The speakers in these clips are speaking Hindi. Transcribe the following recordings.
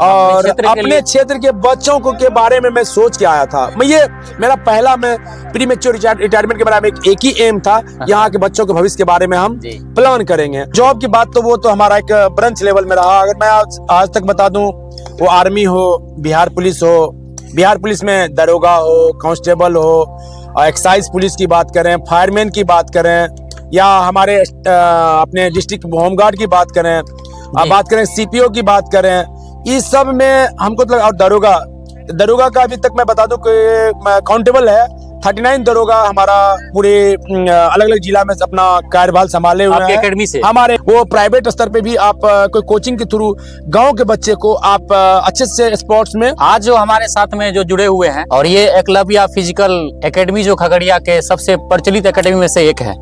और अपने क्षेत्र के बच्चों को के बारे में मैं सोच के आया था। मेरा पहला प्री मैच्योर रिटायरमेंट के बारे में एक ही एम था, यहाँ के बच्चों के भविष्य के बारे में हम प्लान करेंगे। जॉब की बात तो वो तो हमारा एक ब्रांच लेवल में रहा। अगर मैं आज तक बता दूं, वो आर्मी हो, बिहार पुलिस में दरोगा हो, कांस्टेबल हो, एक्साइज पुलिस की बात करें, फायरमैन की बात करें, या हमारे अपने डिस्ट्रिक्ट होमगार्ड की बात करें, सीपीओ की बात करें, इस सब में हमको तो। और दरोगा का अभी तक मैं बता दूं कि काउंटेबल है 39 दरोगा हमारा पूरे अलग अलग जिला में अपना कार्यभार संभाले हुए हैं एकेडमी से। हमारे वो प्राइवेट स्तर पे भी आप कोई कोचिंग के थ्रू गांव के बच्चे को आप अच्छे से स्पोर्ट्स में। आज जो हमारे साथ में जो जुड़े हुए हैं, और ये एकलव्य फिजिकल एकेडमी जो खगड़िया के सबसे प्रचलित एकेडमी में से एक है,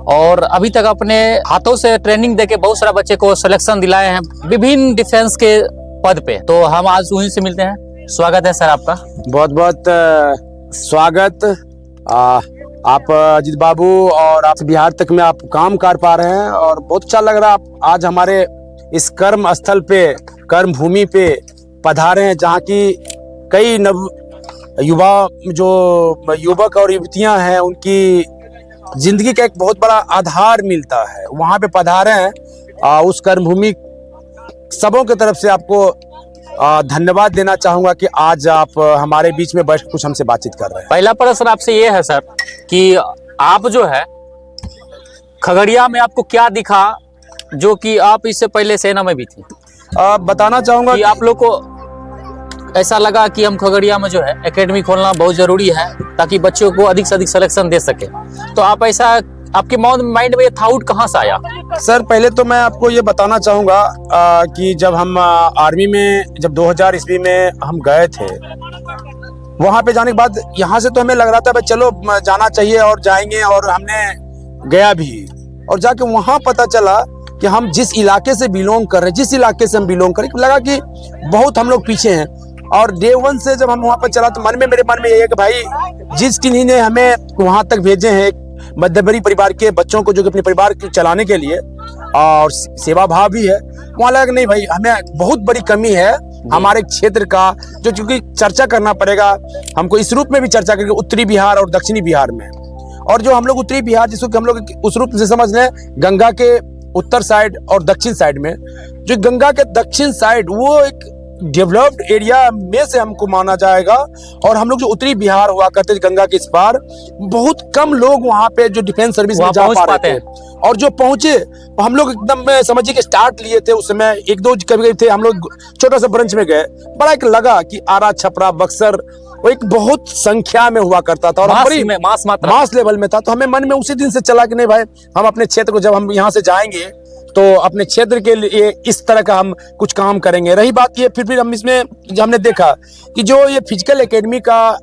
और अभी तक अपने हाथों से ट्रेनिंग देके बहुत सारा बच्चे को सिलेक्शन दिलाए हैं विभिन्न डिफेंस के पद पे। तो हम आज उन्हीं से मिलते हैं। स्वागत है सर आपका। बहुत बहुत स्वागत। आप अजीत बाबू और आप बिहार तक में आप काम कर पा रहे हैं और बहुत अच्छा लग रहा है। आप आज हमारे इस कर्म स्थल पे, कर्म भूमि पे पधारे हैं, जहाँ की कई युवक और युवतियां हैं, उनकी जिंदगी का एक बहुत बड़ा आधार मिलता है। वहाँ पे पधारे हैं। उस कर्म भूमि सबों की तरफ से आपको धन्यवाद देना चाहूंगा कि आज आप हमारे बीच में बैठ कुछ हमसे बातचीत कर रहे हैं। पहला प्रश्न आपसे ये है सर कि आप जो है खगड़िया में आपको क्या दिखा जो कि आप इससे पहले सेना में भी थी? बताना चाहूंगा कि आप लोग को ऐसा लगा कि हम खगड़िया में जो है एकेडमी खोलना बहुत जरूरी है ताकि बच्चों को अधिक से अधिक सिलेक्शन दे सके। तो आप ऐसा, आपके माइंड में ये थॉट कहाँ से आया? सर पहले तो मैं आपको ये बताना चाहूँगा कि जब हम आर्मी में, जब 2000 ईस्वी में हम गए थे, वहाँ पे जाने के बाद यहाँ से तो हमें लग रहा था भाई चलो जाना चाहिए और जाएंगे, और हमने गया भी। और जाके वहाँ पता चला कि हम जिस इलाके से बिलोंग कर रहे हैं, जिस इलाके से हम बिलोंग करें, लगा कि बहुत हम लोग पीछे हैं। और डे 1 से जब हम वहाँ पर चला तो मेरे मन में ये है कि भाई जिस किन्हीं ने हमें वहाँ तक भेजे हैं, मध्यवर्गीय परिवार के बच्चों को जो कि अपने परिवार को चलाने के लिए, और सेवा भाव भी है, वहाँ लगा नहीं भाई हमें बहुत बड़ी कमी है हमारे क्षेत्र का, जो चूंकि चर्चा करना पड़ेगा हमको इस रूप में भी चर्चा करके उत्तरी बिहार और दक्षिणी बिहार में। और जो हम लोग उत्तरी बिहार जिसको हम लोग उस रूप से समझ रहे हैं, गंगा के उत्तर साइड और दक्षिण साइड में, जो गंगा के दक्षिण साइड वो एक डेवलप्ड एरिया में से हमको माना जाएगा। और हम लोग जो उत्तरी बिहार हुआ करते थे गंगा के इस पार, बहुत कम लोग वहाँ पे जो डिफेंस सर्विस में जा पा रहे थे। और जो पहुंचे हम लोग एकदम समझिए कि स्टार्ट लिए थे उस समय, 1-2 कभी थे, हम लोग छोटा सा ब्रांच में गए, बड़ा एक लगा कि आरा, छपरा, बक्सर वो एक बहुत संख्या में हुआ करता था और मास लेवल में था। तो हमें मन में उसी दिन से चला कि नहीं भाई हम अपने क्षेत्र को, जब हम यहाँ से जाएंगे तो अपने क्षेत्र के लिए इस तरह का हम कुछ काम करेंगे। रही बात ये, फिर हम इसमें जो हमने देखा कि जो ये फिजिकल एकेडमी का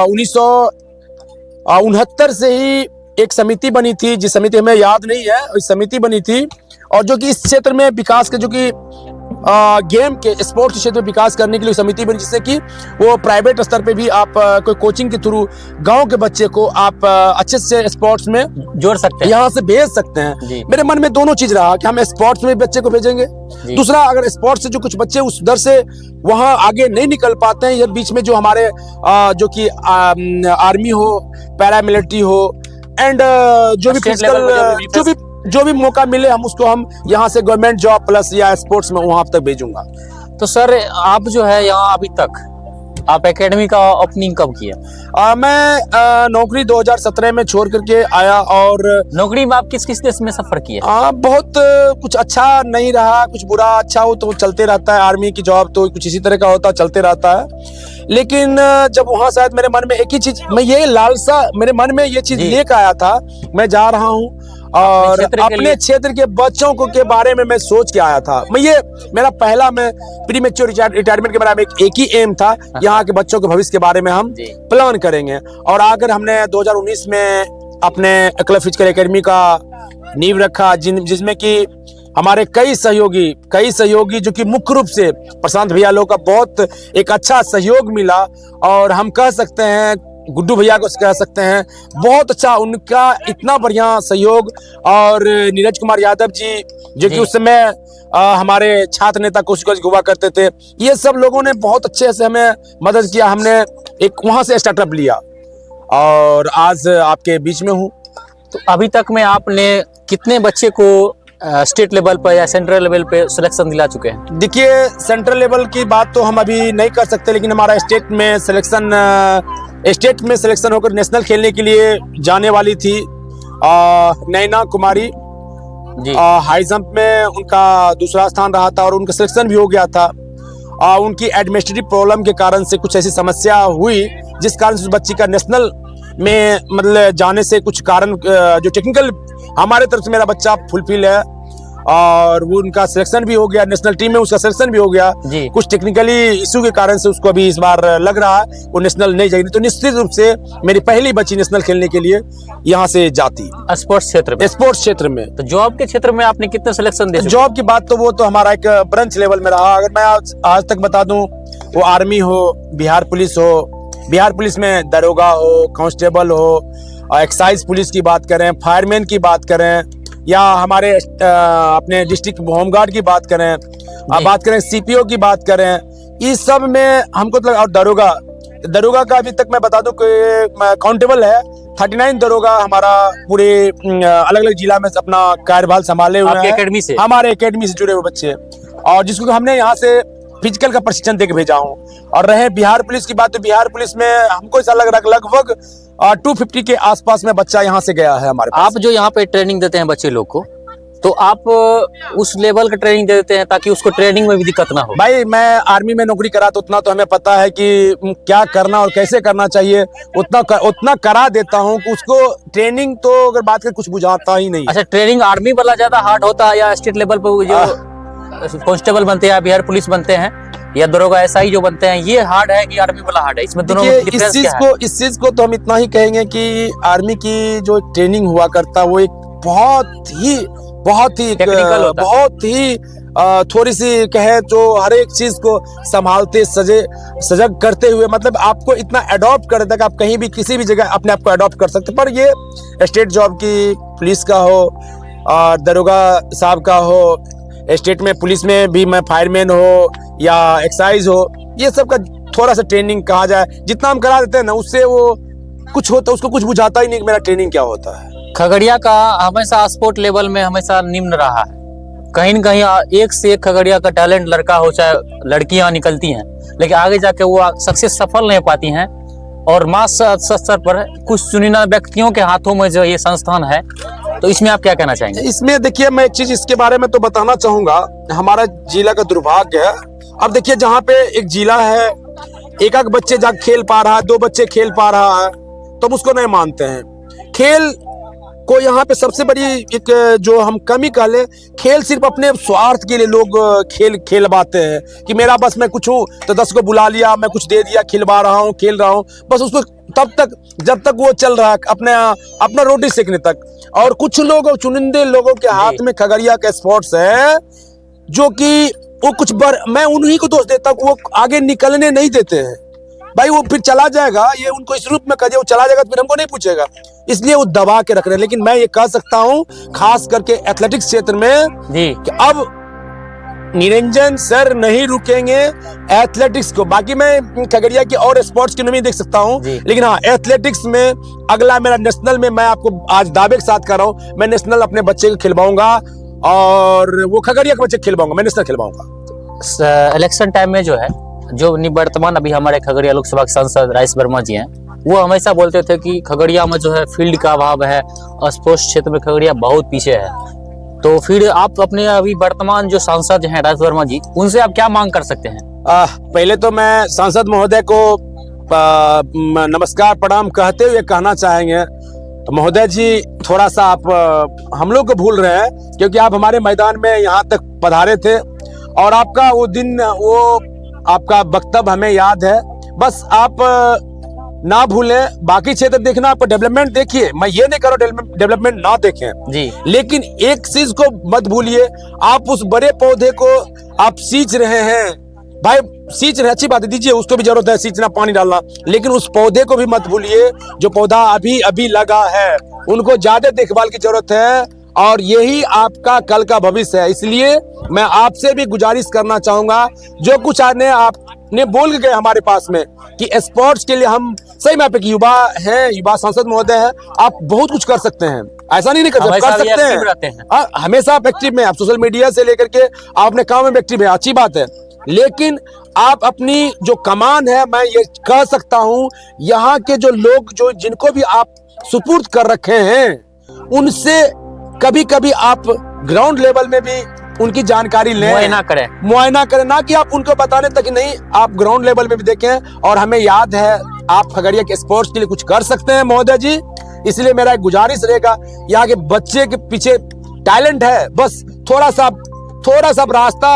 1969 से ही एक समिति बनी थी, जिस समिति हमें याद नहीं है, इस समिति बनी थी, और जो कि इस क्षेत्र में विकास के, जो कि गेम के स्पोर्ट्स क्षेत्र में विकास करने के लिए समिति बनी, जिससे कि वो प्राइवेट स्तर पे भी आप कोई कोचिंग के थ्रू गांव के बच्चे को आप अच्छे से स्पोर्ट्स में जोड़ सकते हैं, यहाँ से भेज सकते हैं। मेरे मन में दोनों चीज रहा कि हम स्पोर्ट्स में बच्चे को भेजेंगे, दूसरा अगर स्पोर्ट्स से जो कुछ बच्चे उस दर से वहाँ आगे नहीं निकल पाते हैं, या बीच में जो हमारे जो कि आर्मी हो, पैरामिलिट्री हो, एंड जो भी फिजिकल जो भी मौका मिले हम उसको हम यहाँ से गवर्नमेंट जॉब प्लस या स्पोर्ट्स में वहां तक भेजूंगा। तो सर आप जो है यहाँ अभी तक आप एकेडमी का ओपनिंग कब किया? मैं नौकरी 2017 में छोड़ करके आया। और नौकरी में आप किस किस देश में सफर किए? बहुत कुछ अच्छा नहीं रहा, कुछ बुरा अच्छा हो तो चलते रहता है। आर्मी की जॉब तो कुछ इसी तरह का होता, चलते रहता है। लेकिन जब वहाँ शायद मेरे मन में एक ही चीज, मैं ये लालसा मेरे मन में ये चीज लेकर आया था, मैं जा रहा हूँ और अपने क्षेत्र के बच्चों को के बारे में मैं सोच के आया था। मेरा पहला प्री मैच्योर रिटायरमेंट के बारे में एक ही एम था, यहाँ के बच्चों के भविष्य के बारे में हम प्लान करेंगे। और अगर हमने 2019 में अपने एकलव्य फिजिकल एकेडमी का नींव रखा, जिसमें कि हमारे कई सहयोगी जो कि मुख्य रूप से प्रशांत भैया लोग का बहुत एक अच्छा सहयोग मिला, और हम कह सकते हैं गुड्डू भैया को कह सकते हैं, बहुत अच्छा उनका इतना बढ़िया सहयोग। और नीरज कुमार यादव जी जो कि उस समय हमारे छात्र नेता कुछ हुआ करते थे, ये सब लोगों ने बहुत अच्छे से हमें मदद किया। हमने एक वहां से स्टार्टअप लिया और आज आपके बीच में हूँ। तो अभी तक में आपने कितने बच्चे को स्टेट लेवल पर या सेंट्रल लेवल पे सिलेक्शन दिला चुके हैं? देखिए, सेंट्रल लेवल की बात तो हम अभी नहीं कर सकते, लेकिन हमारा स्टेट में सिलेक्शन होकर नेशनल खेलने के लिए जाने वाली थी नैना कुमारी जी। हाई जंप में उनका दूसरा स्थान रहा था और उनका सिलेक्शन भी हो गया था। उनकी एडमिनिस्ट्रेटिव प्रॉब्लम के कारण से कुछ ऐसी समस्या हुई जिस कारण से उस बच्ची का नेशनल में मतलब जाने से कुछ कारण जो टेक्निकल हमारे तरफ से मेरा बच्चा फुलफिल है और वो उनका सिलेक्शन भी हो गया, नेशनल टीम में उसका सिलेक्शन भी हो गया जी। कुछ टेक्निकली इशू के कारण से उसको अभी इस बार लग रहा है वो नेशनल नहीं जाएगी। तो निश्चित रूप से मेरी पहली बच्ची नेशनल खेलने के लिए यहाँ से जाती स्पोर्ट्स क्षेत्र में। तो जॉब के क्षेत्र में आपने कितने सिलेक्शन दिए? जॉब की बात तो वो तो हमारा एक ब्रांच लेवल में रहा। अगर मैं आज तक बता दूं, वो आर्मी हो, बिहार पुलिस में दरोगा हो, कांस्टेबल हो, एक्साइज पुलिस की बात करें, फायरमैन की बात करें, या हमारे अपने डिस्ट्रिक्ट होमगार्ड की बात करें, सीपीओ की बात करें, इस सब में हमको तो और दरोगा का अभी तक मैं बता दूं कि काउंटेबल है 39 दरोगा हमारा पूरे अलग अलग जिला में अपना कार्यभार संभाले हुए हैं एकेडमी से, हमारे एकेडमी से जुड़े हुए बच्चे, और जिसको हमने यहाँ से फिजिकल का प्रशिक्षण देकर भेजा हूँ। और रहे बिहार पुलिस की बात, तो बिहार पुलिस में हमको ऐसा लग रहा है लगभग 250 के आसपास में बच्चा यहाँ से गया है हमारे पास। आप जो यहाँ पे ट्रेनिंग देते हैं बच्चे लोग को, तो आप उस लेवल का ट्रेनिंग दे देते हैं ताकि उसको ट्रेनिंग में भी दिक्कत ना हो? भाई, मैं आर्मी में नौकरी करा तो उतना तो हमें पता है कि क्या करना और कैसे करना चाहिए, उतना करा देता हूँ कि उसको ट्रेनिंग तो अगर बात करें कुछ बुझाता ही नहीं। अच्छा, ट्रेनिंग आर्मी वाला ज्यादा हार्ड होता है या स्टेट लेवल पर जो कांस्टेबल बनते हैं, बिहार पुलिस बनते हैं या दरोगा एसआई जो बनते हैं, ये हार्ड है कि आर्मी वाला हार्ड है? इसमें दोनों में डिफरेंस क्या है? इस चीज को तो हम इतना ही कहेंगे कि आर्मी की जो ट्रेनिंग हुआ करता वो एक बहुत ही टेक्निकल होता है, बहुत ही थोड़ी सी कहे जो हर एक चीज को संभालते सजग करते हुए, मतलब आपको इतना अडॉप्ट कर देता कि आप कहीं भी किसी भी जगह अपने आप को अडॉप्ट कर सकते। पर ये स्टेट जॉब की पुलिस का हो और दरोगा साहब का हो, स्टेट में पुलिस में भी मैं फायरमैन हो या एक्साइज हो, ये सब का थोड़ा सा ट्रेनिंग कहा जाए जितना हम करा देते हैं ना, उससे वो कुछ होता उसको कुछ बुझाता ही नहीं कि मेरा ट्रेनिंग क्या होता है। खगड़िया का हमेशा स्पोर्ट लेवल में हमेशा निम्न रहा है। कहीं न कहीं एक से एक खगड़िया का टैलेंट लड़का हो चाहे लड़कियां निकलती हैं, लेकिन आगे जाके वो सक्सेस सफल नहीं पाती हैं और मास स्तर पर कुछ चुनिंदा व्यक्तियों के हाथों में जो ये संस्थान है। तो इसमें आप क्या कहना चाहेंगे? इसमें देखिए, मैं एक चीज इसके बारे में तो बताना चाहूंगा, हमारा जिला का दुर्भाग्य है। अब देखिए, जहाँ पे एक जिला है, एक बच्चे जाके खेल पा रहा है, 2 बच्चे खेल पा रहा है, तो हम उसको नहीं मानते हैं। खेल को यहाँ पे सबसे बड़ी एक जो हम कमी कह ले, खेल सिर्फ अपने स्वार्थ के लिए लोग खेलवाते हैं कि मेरा बस मैं कुछ हूँ तो 10 को बुला लिया, मैं कुछ दे दिया, खिलवा रहा हूँ, खेल रहा हूँ, बस उसको तब तक जब तक वो चल रहा है अपना रोटी सेकने तक। और कुछ लोग चुनिंदे लोगों के हाथ में खगड़िया का स्पोर्ट्स है जो कि वो मैं उन्हीं को दोष देता हूँ, वो आगे निकलने नहीं देते हैं। भाई, वो फिर चला जाएगा, ये उनको इस रूप में कह दिया, वो चला जाएगा तो फिर हमको नहीं पूछेगा, इसलिए वो दबा के रख रहे हैं। लेकिन मैं ये कह सकता हूँ खास करके एथलेटिक्स क्षेत्र में जी कि अब निरंजन सर नहीं रुकेंगे एथलेटिक्स को। बाकी मैं खगड़िया की और स्पोर्ट्स की नहीं देख सकता हूँ, लेकिन हाँ, एथलेटिक्स में अगला मेरा नेशनल में, मैं आपको आज दावे के साथ कर रहा हूँ, मैं नेशनल अपने बच्चे को खिलवाऊंगा और वो खगड़िया के बच्चे खिलवाऊंगा, मैं नेशनल खिलवाऊंगा। इलेक्शन टाइम में जो है, जो निवर्तमान अभी हमारे खगड़िया लोकसभा के सांसद राइस वर्मा जी हैं, वो हमेशा बोलते थे कि खगड़िया में जो है फील्ड का अभाव है और स्पोर्ट्स क्षेत्र में खगड़िया बहुत पीछे है। तो फिर आप अपने अभी वर्तमान जो सांसद हैं राइस वर्मा जी, उनसे आप क्या मांग कर सकते हैं? पहले तो मैं सांसद महोदय को नमस्कार प्रणाम कहते हुए कहना चाहेंगे, तो महोदय जी थोड़ा सा आप हम लोग को भूल रहे हैं, क्योंकि आप हमारे मैदान में यहाँ तक पधारे थे और आपका वो दिन, वो आपका वक्तव्य हमें याद है। बस आप ना भूलें, बाकी क्षेत्र देखना, आपको डेवलपमेंट देखिए, मैं ये नहीं कर रहा डेवलपमेंट ना देखें जी, लेकिन एक चीज को मत भूलिए, आप उस बड़े पौधे को आप सींच रहे हैं भाई सींच रहे, अच्छी बात है, दीजिए, उसको भी जरूरत है सींचना, पानी डालना, लेकिन उस पौधे को भी मत भूलिए जो पौधा अभी अभी लगा है, उनको ज्यादा देखभाल की जरूरत है और यही आपका कल का भविष्य है। इसलिए मैं आपसे भी गुजारिश करना चाहूंगा, जो कुछ आपने बोल के गए हमारे पास में कि स्पोर्ट्स के लिए हम सही में, आप एक युवा हैं, युवा सांसद महोदय हैं, आप बहुत कुछ कर सकते हैं, ऐसा नहीं कर सकते हैं, हमेशा आप एक्टिव में, आप सोशल मीडिया से लेकर के आपने काम में एक्टिव है, अच्छी बात है, लेकिन आप अपनी जो कमान है, मैं ये कह सकता हूं, यहाँ के जो लोग जो जिनको भी आप सुपुर्द कर रखे हैं, उनसे कभी कभी आप ग्राउंड लेवल में भी उनकी जानकारी लें, मुआयना करें, ना कि आप उनको बताने तक नहीं, आप ग्राउंड लेवल में भी देखें। और हमें याद है आप खगड़िया के स्पोर्ट्स के लिए कुछ कर सकते हैं महोदय जी, इसलिए मेरा एक गुजारिश रहेगा, यहाँ के बच्चे के पीछे टैलेंट है, बस थोड़ा सा रास्ता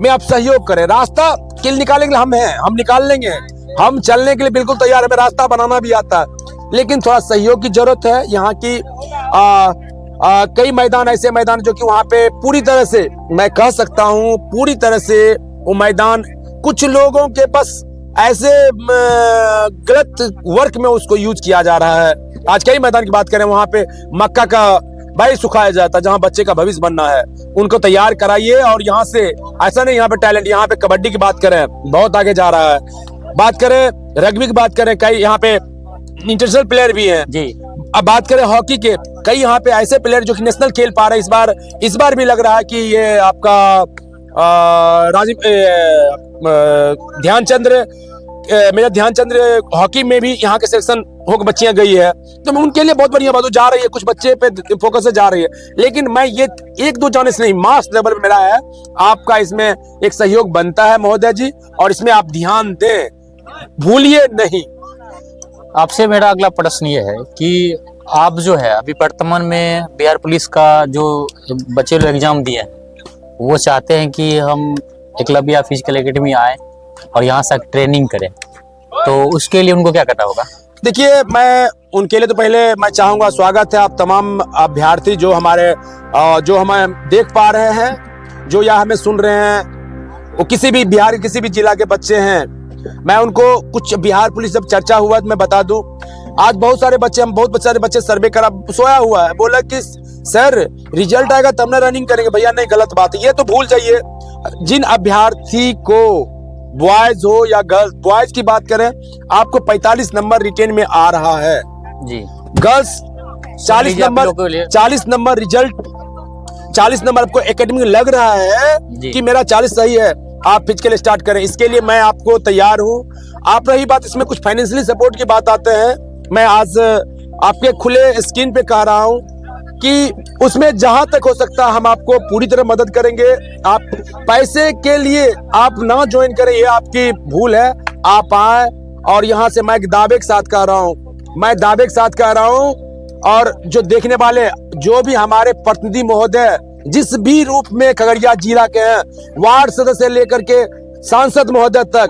में आप सहयोग करें, रास्ता के लिए निकालेंगे, हम हैं, हम निकाल लेंगे, हम चलने के लिए बिल्कुल तैयार है, हमें रास्ता बनाना भी आता है, लेकिन थोड़ा सहयोग की जरूरत है। यहाँ की कई मैदान ऐसे मैदान जो कि वहाँ पे पूरी तरह से मैं कह सकता हूँ, पूरी तरह से वो मैदान कुछ लोगों के पास ऐसे गलत वर्क में उसको यूज किया जा रहा है। आज कई मैदान की बात करें, वहाँ पे मक्का का भाई सुखाया जाता है, जहाँ बच्चे का भविष्य बनना है, उनको तैयार कराइए। और यहाँ से ऐसा नहीं, यहाँ पे टैलेंट, यहाँ पे कबड्डी की बात करें बहुत आगे जा रहा है, बात करें रग्बी की बात करें, कई यहाँ पे इंटरनेशनल प्लेयर भी हैं जी। अब बात करें हॉकी के, कई यहाँ पे ऐसे प्लेयर जो कि नेशनल खेल पा रहे हैं। इस बार भी लग रहा है कि ये आपका मेजर ध्यानचंद हॉकी में भी यहाँ के सिलेक्शन होकर बच्चियां गई है, तो मैं उनके लिए बहुत बढ़िया बात जा रही है, कुछ बच्चे पे फोकस से जा रही है। लेकिन मैं ये एक दो जाने से नहीं, मास लेवल में मेरा है, आपका इसमें एक सहयोग बनता है महोदय जी, और इसमें आप ध्यान दें, भूलिए नहीं। आपसे मेरा अगला प्रश्न ये है कि आप जो है अभी वर्तमान में बिहार पुलिस का जो बच्चे लोग एग्जाम दिए, वो चाहते हैं कि हम एकलव्य फिजिकल एकेडमी आए और यहाँ से ट्रेनिंग करें, तो उसके लिए उनको क्या करना होगा? देखिए, मैं उनके लिए तो पहले मैं चाहूंगा, स्वागत है आप तमाम अभ्यर्थी जो हमें देख पा रहे हैं, जो या हमें सुन रहे हैं, वो किसी भी बिहार के किसी भी जिला के बच्चे हैं। मैं उनको कुछ बिहार पुलिस जब चर्चा हुआ तो मैं बता दूं, आज बहुत सारे बच्चे सर्वे करा, सोया हुआ है, बोला कि सर रिजल्ट आएगा तब ना रनिंग करेंगे। भैया नहीं, गलत बात है, ये तो भूल जाइए। जिन अभ्यर्थी को बॉयज हो या गर्ल्स, बॉयज की बात करें, आपको 45 नंबर रिटेन में आ रहा है जी, गर्ल्स 40 नंबर रिजल्ट, 40 नंबर आपको एकेडमी में लग रहा है कि मेरा 40 सही है, आप फिजिकल स्टार्ट करें, इसके लिए मैं आपको तैयार हूं। आप रही बात इसमें कुछ फाइनेंशियली सपोर्ट की बात आते हैं, मैं आज आपके खुले स्क्रीन पे कह रहा हूं कि उसमें जहां तक हो सकता हम आपको पूरी तरह मदद करेंगे। आप पैसे के लिए आप ना ज्वाइन करें, ये आपकी भूल है, आप आए। और यहाँ से मैं एक दावे के साथ कह रहा हूँ, और जो देखने वाले जो भी हमारे प्रतिनिधि महोदय जिस भी रूप में खगड़िया जिला के हैं, वार्ड सदस्य से लेकर के सांसद महोदय तक,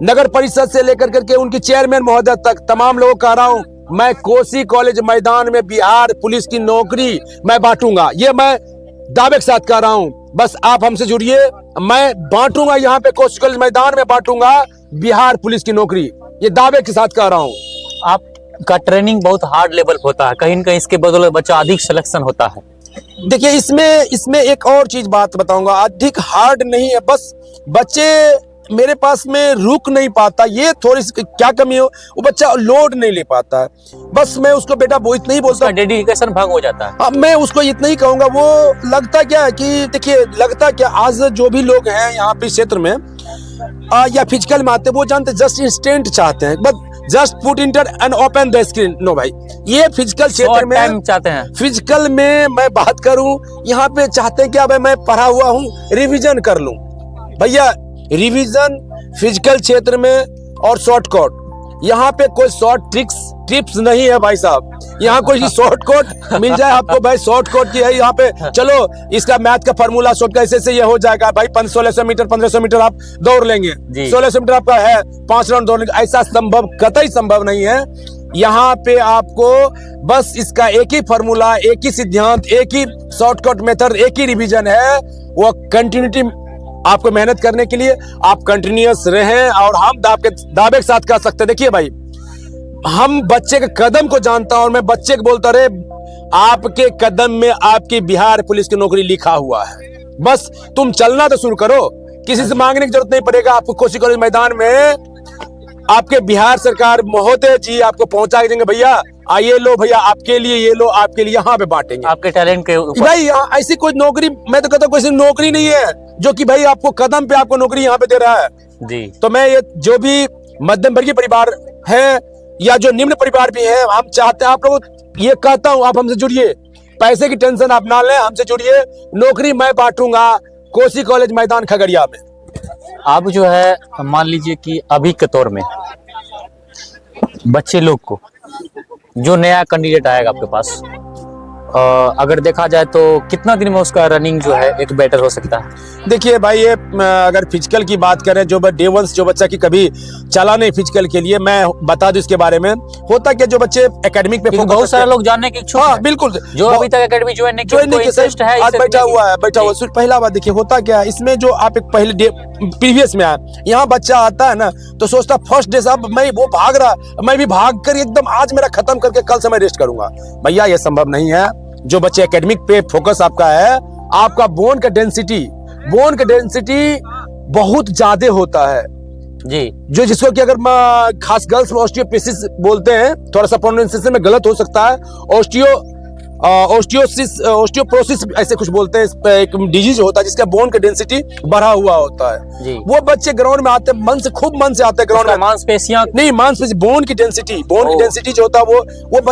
नगर परिषद से लेकर करके उनकी चेयरमैन महोदय तक, तमाम लोगों कह रहा हूं, मैं कोसी कॉलेज मैदान में बिहार पुलिस की नौकरी मैं बांटूंगा, ये मैं दावे के साथ कह रहा हूं। बस आप हमसे जुड़िए, मैं बांटूंगा, यहाँ पे कोसी कॉलेज मैदान में बांटूंगा बिहार पुलिस की नौकरी, ये दावे के साथ कह रहा हूँ। आपका ट्रेनिंग बहुत हार्ड लेवल होता है, कहीं न कहीं इसके बदौलत बच्चा अधिक सिलेक्शन होता है। देखिए, इसमें एक और चीज बात बताऊंगा, अधिक हार्ड नहीं है, बस बच्चे मेरे पास में रुक नहीं पाता, ये थोड़ी सी क्या कमी हो, वो बच्चा लोड नहीं ले पाता है। बस मैं उसको बेटा वो इतना ही बोलता, डेडिकेशन भंग हो जाता है। अब मैं उसको इतना ही कहूंगा, वो लगता क्या है कि देखिए, लगता क्या, आज जो भी लोग हैं यहाँ पे क्षेत्र में या फिजिकल में आते हैं, वो जानते जस्ट इंस्टेंट चाहते हैं, बस just put enter and open the screen. No भाई, ये फिजिकल क्षेत्र में चाहते हैं। फिजिकल में मैं बात करूं, यहाँ पे चाहते हैं कि अब मैं पढ़ा हुआ हूँ, रिवीजन कर लूं। भैया, रिवीजन फिजिकल क्षेत्र में और शॉर्टकट, यहाँ पे कोई शॉर्ट टिप्स नहीं है भाई साहब, यहाँ कोई शॉर्टकट मिल जाए आपको, भाई शॉर्टकट की है यहाँ पे, चलो इसका मैथ का फार्मूला शॉर्टकट ऐसे ये हो जाएगा भाई, 1600 मीटर 1500 मीटर आप दौड़ लेंगे, 1600 मीटर आपका है 5 राउंड दौड़ लेंगे, ऐसा संभव, कतई संभव नहीं है। यहाँ पे आपको बस इसका एक ही फार्मूला, एक ही सिद्धांत, एक ही शॉर्टकट मेथड, एक ही रिवीजन है, वो कंटिन्यूटी आपको मेहनत करने के लिए। आप कंटिन्यूअस रहें और हम दावे के साथ कह सकते हैं। देखिए भाई, हम बच्चे के कदम को जानता हूं और मैं बच्चे को बोलता रहे, आपके कदम में आपकी बिहार पुलिस की नौकरी लिखा हुआ है। बस तुम चलना तो शुरू करो, किसी से मांगने की जरूरत नहीं पड़ेगा। आपको कोसी कॉलेज मैदान में आपके बिहार सरकार महोदय जी आपको पहुंचा के देंगे, भैया आइए लो, भैया आपके लिए ये लो, आपके लिए यहाँ पे बांटेंगे आपके टैलेंट के ऊपर। भाई यहाँ ऐसी कोई नौकरी, मैं तो कहता हूँ कोई नौकरी नहीं है जो कि भाई आपको कदम पे आपको नौकरी यहाँ पे दे रहा है जी। तो मैं ये जो भी मध्यम वर्गीय परिवार है या जो निम्न परिवार भी है, हम चाहते हैं आप लोग, ये कहता हूँ आप हमसे जुड़िए, पैसे की टेंशन आप ना लें, हमसे जुड़िए। नौकरी मैं बांटूंगा कोसी कॉलेज मैदान खगड़िया में। आप जो है मान लीजिए कि अभी के तौर में बच्चे लोग को, जो नया कैंडिडेट आएगा आपके पास, अगर देखा जाए तो कितना दिन में उसका रनिंग जो है एक बेटर हो सकता है? देखिए भाई, ये अगर फिजिकल की बात करें, जो डे वन जो बच्चा की कभी चला नहीं फिजिकल के लिए, मैं बता दूं इसके बारे में। होता क्या, जो बच्चे एकेडमिक पे बहुत सारे लोग जानने के इच्छुक हैं, बिल्कुल, जो अभी तक एकेडमी ज्वाइन नहीं किया, आज बैठा हुआ है। पहला बात देखिए, होता क्या है इसमें, जो आप एक पहले डे प्रीवियस में आया, यहाँ बच्चा आता है ना तो सोचता फर्स्ट डे साहब मैं वो भाग रहा, मैं भी भाग कर एकदम आज मेरा खत्म करके कल से मैं रेस्ट करूंगा। भैया ये संभव नहीं है। जो बच्चे एकेडमिक पे फोकस आपका है, आपका बोन का डेंसिटी बहुत ज्यादा होता है जी, जो जिसको कि अगर खास गर्ल्स में ऑस्टियोपेसिस बोलते हैं, थोड़ा सा प्रोनाउंसिएशन में गलत हो सकता है, ऑस्टियोप्रोसिस ऐसे कुछ बोलते हैं, एक डिजीज होता है जिसका बोन का डेंसिटी बढ़ा हुआ होता है जी। वो बच्चे ग्राउंड में आते हैं, खूब मन से आते हैं ग्राउंड में। मांसपेशियां नहीं, मांसपेशी, बोन की डेंसिटी जो होता है वो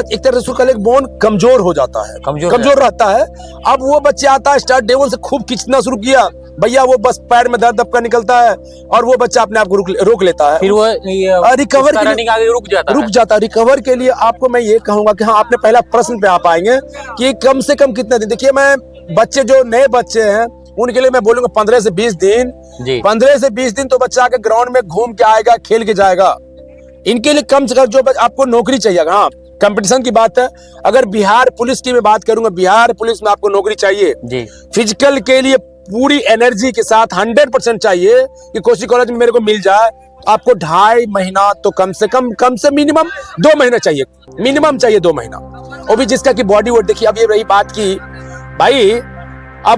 एक तरह से कल बोन कमजोर हो जाता है, कमजोर रहता है। अब वो बच्चे आता है, स्टार्ट डे वन से खूब खींचना शुरू किया, भैया वो बस पैर में दर्द दबका निकलता है और वो बच्चा अपने आप को रोक लेता है। फिर वो रिकवर के लिए आगे रुक जाता है। रिकवर के लिए आपको मैं ये कहूंगा कि हाँ, आपने पहला प्रश्न पे आप आएंगे कि कम से कम कितने दिन। देखिए, मैं बच्चे जो नए बच्चे हैं उनके लिए मैं बोलूंगा 15 से 20 दिन। 15 से 20 दिन तो बच्चा आके ग्राउंड में घूम के आएगा, खेल के जाएगा। इनके लिए कम से कम जो आपको नौकरी चाहिए, हाँ कंपटीशन की बात है, अगर बिहार पुलिस की मैं बात करूंगा, बिहार पुलिस में आपको नौकरी चाहिए जी। फिजिकल के लिए पूरी एनर्जी के साथ 100% चाहिए कि कोसी कॉलेज में मेरे को मिल जाए। आपको 2.5 महीना तो कम से मिनिमम 2 महीना चाहिए, मिनिमम चाहिए 2 महीना। वो भी जिसका कि बॉडी वेट, देखिए अब ये रही बात की भाई, अब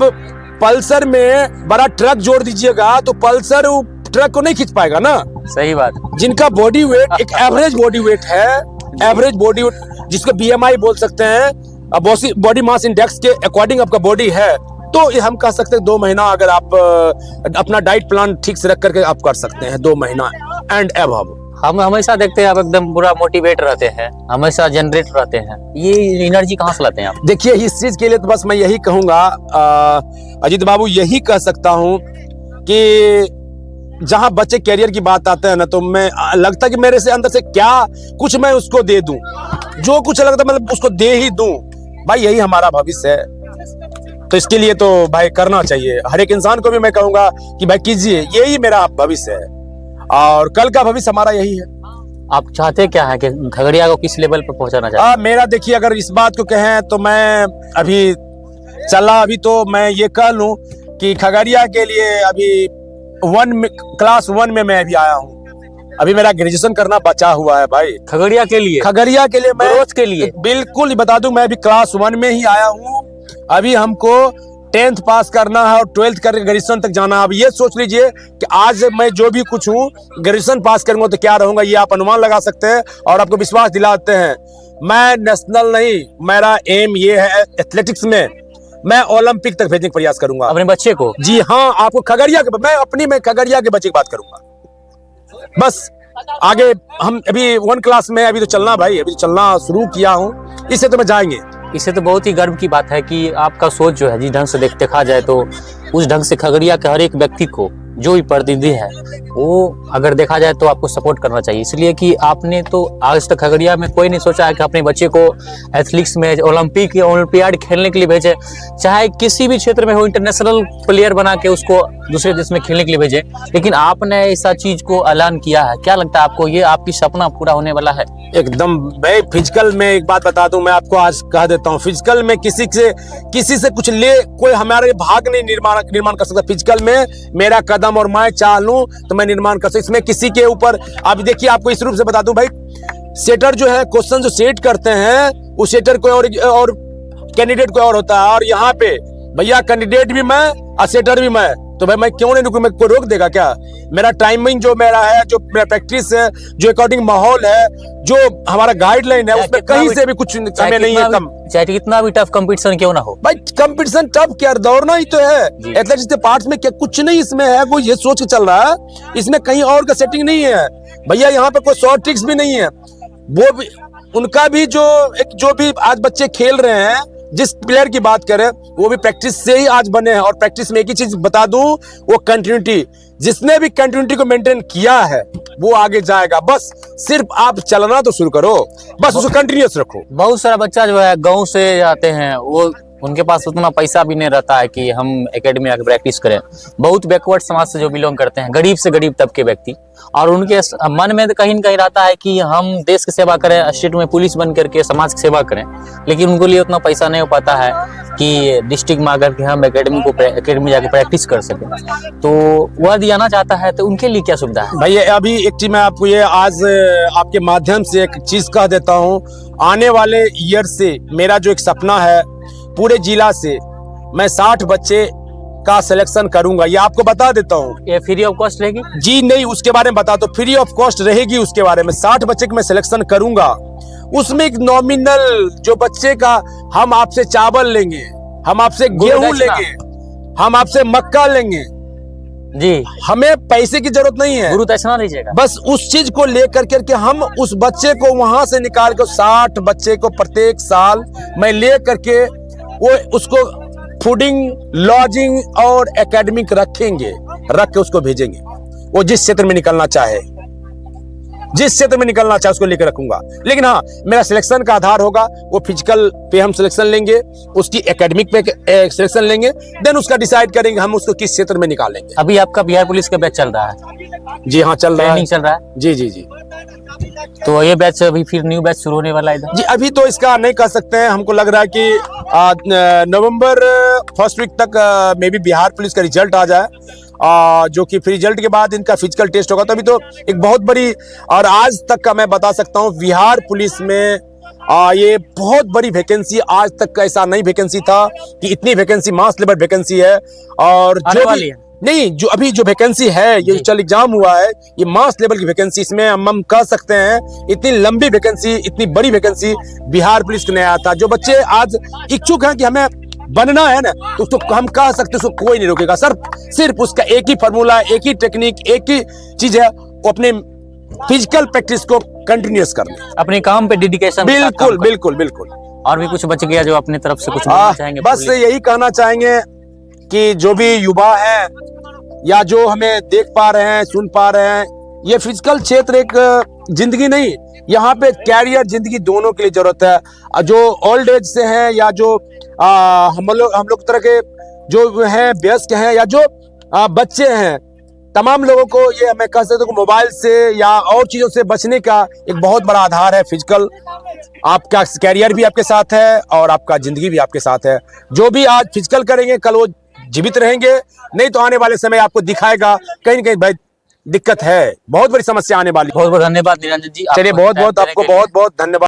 पल्सर में बड़ा ट्रक जोड़ दीजिएगा तो पल्सर ट्रक को नहीं खींच पाएगा ना। सही बात। जिनका बॉडी वेट एक एवरेज बॉडी वेट है, एवरेज बॉडी वेट जिसको BMI बोल सकते हैं, बॉडी मास इंडेक्स के अकॉर्डिंग आपका बॉडी है, तो हम कह सकते हैं 2 महीना अगर आप अपना डाइट प्लान ठीक से रख करके आप कर सकते हैं 2 महीना एंड अबव। हम हमेशा देखते हैं आप एकदम पूरा मोटिवेट रहते हैं, हमेशा जनरेट रहते हैं, ये एनर्जी कहाँ से लाते हैं आप? देखिए, इस चीज के लिए तो बस मैं यही कहूंगा अजीत बाबू, यही कह सकता हूं कि जहां बच्चे कैरियर की बात आते हैं ना, तो मैं लगता है कि मेरे से अंदर से क्या कुछ मैं उसको दे दूं, जो कुछ लगता है मतलब उसको दे ही दूं। भाई यही हमारा भविष्य है, तो इसके लिए तो भाई करना चाहिए। हर एक इंसान को भी मैं कहूंगा कि भाई कीजिए, यही मेरा भविष्य है और कल का भविष्य हमारा यही है। आप चाहते क्या है कि खगड़िया को किस लेवल पर पहुंचाना चाहते? मेरा देखिए, अगर इस बात को कहें तो मैं अभी तो मैं ये कह लूं कि खगड़िया के लिए अभी क्लास 1 में मैं अभी आया हूँ। अभी मेरा ग्रेजुएशन करना बचा हुआ है भाई। खगड़िया के लिए मैं रोज के लिए बिल्कुल बता दूं, मैं अभी क्लास 1 में ही आया हूँ। अभी हमको 10th पास करना है और 12th करके ग्रेजुएशन तक जाना है। अब ये सोच लीजिए कि आज मैं जो भी कुछ हूँ, ग्रेजुएशन पास करूंगा तो क्या रहूंगा, ये आप अनुमान लगा सकते हैं और आपको विश्वास दिलाते हैं। मैं नेशनल नहीं, मेरा एम ये है एथलेटिक्स में मैं ओलंपिक तक भेजने का प्रयास करूंगा अपने बच्चे को। जी हाँ, आपको खगड़िया के, मैं खगड़िया के बच्चे की बात करूंगा। बस आगे हम अभी 1 क्लास में अभी तो चलना भाई, अभी चलना शुरू किया हूँ, इससे तो मैं जाएंगे। इससे तो बहुत ही गर्व की बात है कि आपका सोच जो है जिस ढंग से देखा जाए तो उस ढंग से खगड़िया के हर एक व्यक्ति को जो भी प्रतिनिधि है वो अगर देखा जाए तो आपको सपोर्ट करना चाहिए, इसलिए कि आपने तो आज तक खगड़िया में कोई नहीं सोचा है कि अपने बच्चे को एथलेटिक्स में ओलंपियाड खेलने के लिए भेजे, चाहे किसी भी क्षेत्र में हो, इंटरनेशनल प्लेयर बना के उसको दूसरे देश में खेलने के लिए भेजे। लेकिन आपने ऐसा चीज को ऐलान किया है, क्या लगता है आपको ये आपकी सपना पूरा होने वाला है? एकदम भाई। फिजिकल में एक बात बता दूं, मैं आपको आज कह देता हूं, फिजिकल में किसी से कुछ ले कोई हमारे भाग नहीं निर्माण कर सकता। फिजिकल में मेरा कदम और मैं चाह लूं तो मैं निर्माण कर सकता। इसमें किसी के ऊपर, अब देखिए आपको इस रूप से बता दूं भाई, सेटर जो है क्वेश्चन जो सेट करते हैं उस सेटर कोई और कैंडिडेट कोई और होता है, और यहाँ पे भैया कैंडिडेट भी मैं और सेटर भी मैं, तो भाई मैं क्यों नहीं रुकूं? मैं कोई रोक देगा क्या? मेरा टाइमिंग जो मेरा है, जो मेरा प्रैक्टिस है, जो अकॉर्डिंग माहौल है, जो हमारा गाइडलाइन है, उसमें कहीं से भी कुछ समय नहीं है कम। चाहे कितना भी टफ कंपटीशन क्यों ना हो भाई, कंपटीशन टफ क्या, दौड़ना ही तो है। एथलेटिक्स के पार्ट्स में क्या कुछ नहीं इसमें है, वो ये सोच के चल रहा है, इसमें कहीं और का सेटिंग नहीं है भैया। यहाँ पे कोई शॉर्ट ट्रिक्स भी नहीं है। वो भी उनका भी जो भी आज बच्चे खेल रहे हैं, जिस प्लेयर की बात करें, वो भी प्रैक्टिस से ही आज बने हैं। और प्रैक्टिस में एक ही चीज बता दूं, वो कंटिन्यूटी, जिसने भी कंटिन्यूटी को मेंटेन किया है वो आगे जाएगा। बस सिर्फ आप चलना तो शुरू करो, बस उसको कंटिन्यूअस रखो। बहुत सारा बच्चा जो है गांव से आते हैं, वो उनके पास उतना पैसा भी नहीं रहता है कि हम एकेडमी आके प्रैक्टिस करें। बहुत बैकवर्ड समाज से जो बिलोंग करते हैं, गरीब से गरीब तबके व्यक्ति, और उनके मन में कहीं न कहीं रहता है कि हम देश की सेवा करें, स्टेट में पुलिस बन करके समाज की सेवा करें, लेकिन उनको लिए उतना पैसा नहीं हो पाता है कि डिस्ट्रिक्ट में आकर के हम एकेडमी जाके प्रैक्टिस कर सकें। तो वह दियाना चाहता है, तो उनके लिए क्या सुविधा है? भाई अभी एक चीज मैं आपको ये आज आपके माध्यम से एक चीज कह देता हूँ। आने वाले ईयर से मेरा जो एक सपना है, पूरे जिला से मैं 60 बच्चे का सिलेक्शन करूंगा, ये आपको बता देता हूँ। ये फ्री ऑफ कॉस्ट रहेगी? जी नहीं, उसके बारे में बता दो, फ्री ऑफ कॉस्ट रहेगी। उसके बारे में 60 बच्चे का मैं सिलेक्शन करूंगा। उसमें एक नॉमिनल जो बच्चे का, हम आपसे चावल लेंगे, हम आपसे गेहूं लेंगे, हम आपसे मक्का लेंगे जी, हमें पैसे की जरूरत नहीं है, गुरु दक्षिणा लीजिएगा। बस उस चीज को लेकर करके हम उस बच्चे को वहां से निकाल कर 60 बच्चे को प्रत्येक साल मैं ले करके वो उसको फूडिंग, लॉजिंग और एकेडमिक रख के उसको भेजेंगे। वो जिस क्षेत्र में निकलना चाहे, उसको लेकर रखूंगा। लेकिन हाँ, मेरा सिलेक्शन का आधार होगा, वो फिजिकल पे हम सिलेक्शन लेंगे, उसकी एकेडमिक पे सिलेक्शन लेंगे, देन उसका डिसाइड करेंगे हम उसको किस क्षेत्र में निकालेंगे। अभी आपका बिहार पुलिस का बैच चल रहा है? जी हाँ, चल रहा है। जी। तो ये बैच अभी फिर न्यू बैच शुरू होने वाला है इधर? जी, अभी तो इसका नहीं कह सकते हैं। हमको लग रहा है कि नवंबर फर्स्ट वीक तक मे बी बिहार पुलिस का रिजल्ट आ जाए, जो कि फिर रिजल्ट के बाद इनका फिजिकल टेस्ट होगा। तभी तो एक बहुत बड़ी, और आज तक का मैं बता सकता हूँ बिहार पुलिस में ये बहुत बड़ी वैकेंसी, आज तक का ऐसा नहीं वैकेंसी था कि इतनी वैकेंसी, मास लेवल वैकेंसी है। और जो भी नहीं, जो अभी जो वैकेंसी है, ये चल एग्जाम हुआ है, ये मास लेवल की वैकेंसी, इसमें हम कह सकते हैं इतनी लंबी वैकेंसी, इतनी बड़ी वैकेंसी बिहार पुलिस को नहीं आया था। जो बच्चे आज इच्छुक हैं कि हमें बनना है ना, तो उसको हम कह सकते हैं, उसको कोई नहीं रोकेगा। सर सिर्फ उसका एक ही फॉर्मूला, एक ही टेक्निक, एक ही चीज है, वो अपने फिजिकल प्रैक्टिस को कंटिन्यूअस करना, अपने काम पे डेडिकेशन। बिल्कुल। और भी कुछ बच गया जो अपने तरफ से कुछ बोलना चाहेंगे? बस यही कहना चाहेंगे कि जो भी युवा है या जो हमें देख पा रहे हैं, सुन पा रहे हैं, ये फिजिकल क्षेत्र एक जिंदगी नहीं, यहाँ पे कैरियर, जिंदगी दोनों के लिए जरूरत है। जो ओल्ड एज से हैं या जो हम लोग तरह के जो हैं वयस्क हैं या जो बच्चे हैं, तमाम लोगों को ये मैं कह सकता हूँ मोबाइल से या और चीजों से बचने का एक बहुत बड़ा आधार है फिजिकल। आपका कैरियर भी आपके साथ है और आपका जिंदगी भी आपके साथ है। जो भी आज फिजिकल करेंगे, कल वो जीवित रहेंगे, नहीं तो आने वाले समय आपको दिखाएगा कहीं न कहीं भाई दिक्कत है, बहुत बड़ी समस्या आने वाली। बहुत बहुत धन्यवाद निरंजन जी। चलिए, बहुत बहुत आपको बहुत बहुत धन्यवाद।